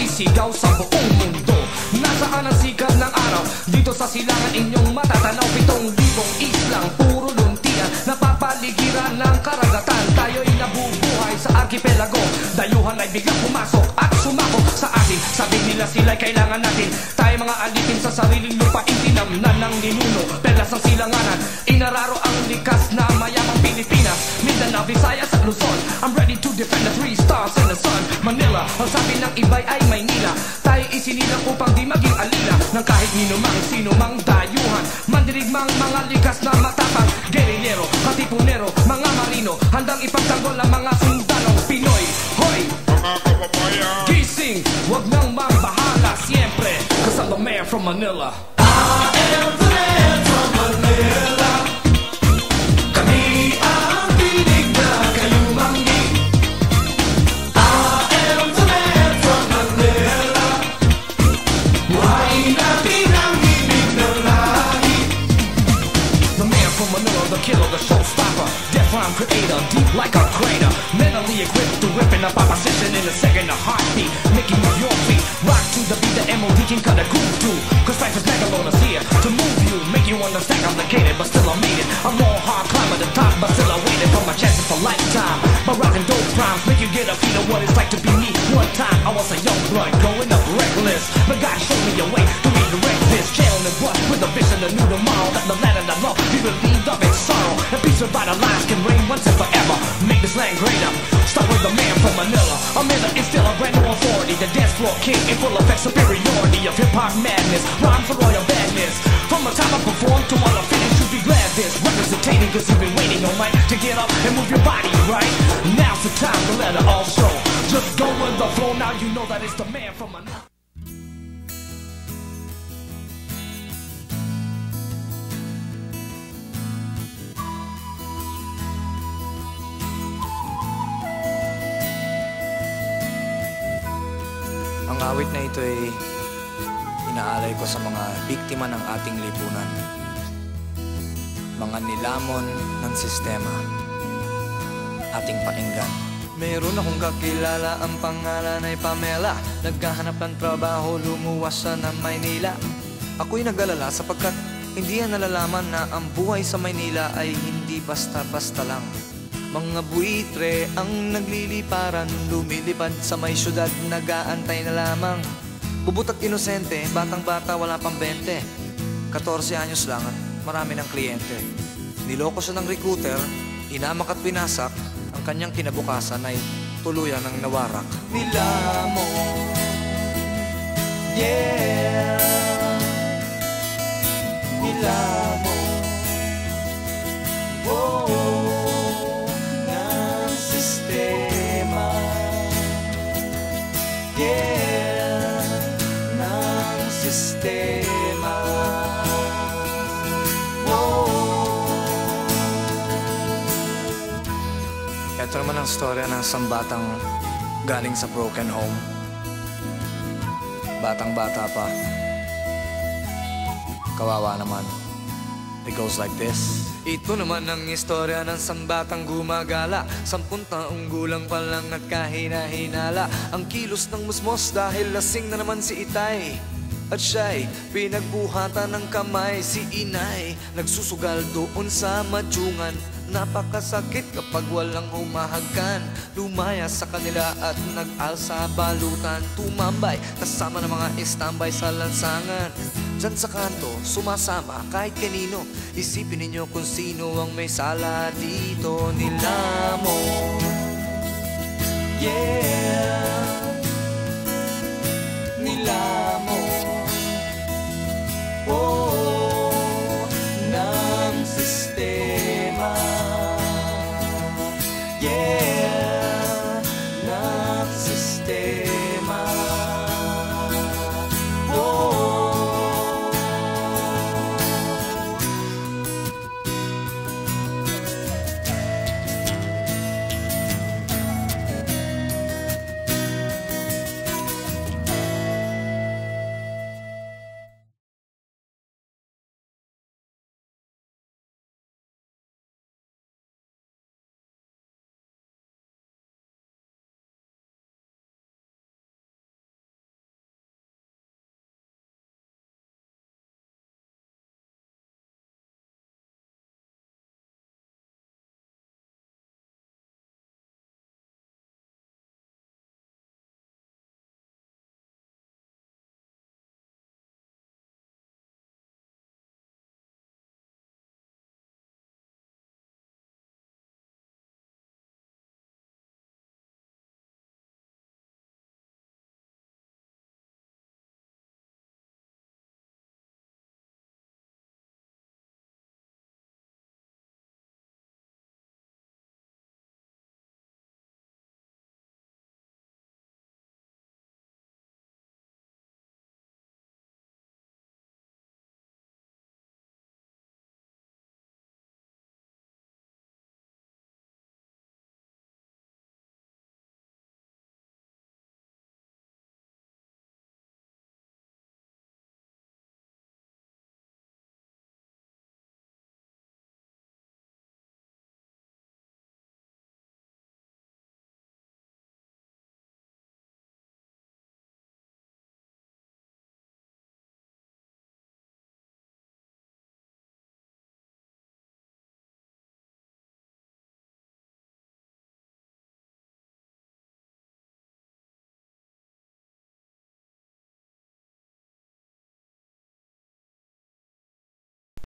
Isigaw sa buong mundo. Nasaan ang sikat ng araw? Dito sa silangan inyong matatanaw. 7,000 islang, puro luntian, napapaligiran ng karagatan. Tayo'y nabubuhay sa arkipelago. Dayuhan ay biglang pumasok at sumako sa atin. Sabi nila sila'y kailangan natin. Tayo mga alipin sa sariling lupa, itinamnan ng ninuno. Pelas ng silanganan, inararo ang likas na mayamang Pilipinas. Mindanao, Visayas at Luzon, I'm ready to defend the 3 stars in the sun. Manila, ang sabi ng iba'y ay Maynila. Tayo isinilang upang di maging alila ng kahit minumang sino mang dayuhan. Mandirigmang mga likas na matapang, guerrillero, katipunero, mga marino, handang ipagtanggol ang mga sundalong Pinoy. Hoy! Mga kababayan, gising, wag nang mambahala siempre, 'cause I'm the man from Manila. I am the man from Manila. Kami ang tinig na kayumanggi. I am the man from Manila. Buhayin natin ang ibig ng lahi. The man from Manila, the killer, the showstopper, death rhyme creator, deep like a crater, mentally equipped to rip in a position in a second, a heartbeat, making move your feet, rock to the beat, the MOD can cut a groove too, 'cause life is megalonus here to move you, make you understand complicated, but still I made it. I'm all hard, climb at the top, but still I waited for my chances for lifetime. My rockin' dope rhymes make you get a feel of what it's like to be me. One time I was a young blood, growing up reckless, but God showed me a way to redirect this. Channeling what with a vision, a new tomorrow, that the land and the love be relieved of its sorrow, and peace revitalized can reign once and forever. Make this land greater. Start with the man from Manila. Manila is still a brand new authority, the dance floor king in full effect, superiority of hip hop madness, rhyme for royal badness. From the time I perform to all I finish, you be glad this representing, 'cause you've been waiting all night to get up and move your body right. Now's the time to let it all show. Just go with the flow, now you know that it's the man from Manila. Ang awit na ito ay inaalay ko sa mga biktima ng ating lipunan, mga nilamon ng sistema. Ating pakinggan. Meron akong kakilala, ang pangalan ay Pamela. Naghahanap ng trabaho, lumuwas siya ng Maynila. Ako'y nag-alala sapagkat hindi niya nalalaman na ang buhay sa Maynila ay hindi basta-basta lang. Mga buitre ang nagliliparan, lumilipad sa may syudad, nag-aantay na lamang. Bubut at inosente, batang-bata, wala pang 20. 14 anyos lang at marami ng kliyente. Niloko siya ng recruiter, inamak at pinasak. Ang kanyang kinabukasan ay tuluyan ng nawarak. Nilamon, yeah, nilamon, oh. Ng sistema. Ito naman ang storya ng isang batang galing sa broken home. Batang-bata pa. Kawawa naman. It goes like this. Ito naman ang istorya ng isang batang gumagala, 10 taong gulang pa lang at kahina-hinala. Ang kilos ng musmos dahil lasing na naman si Itay, at siya'y pinagbuhatan ng kamay. Si Inay nagsusugal doon sa madyungan. Napakasakit kapag walang humahagkan. Lumaya sa kanila at nag-alsa balutan. Tumambay kasama ng mga istambay sa lansangan. Diyan sa kanto, sumasama kahit kanino. Isipin ninyo kung sino ang may sala dito. Nilamon, yeah, nilamon.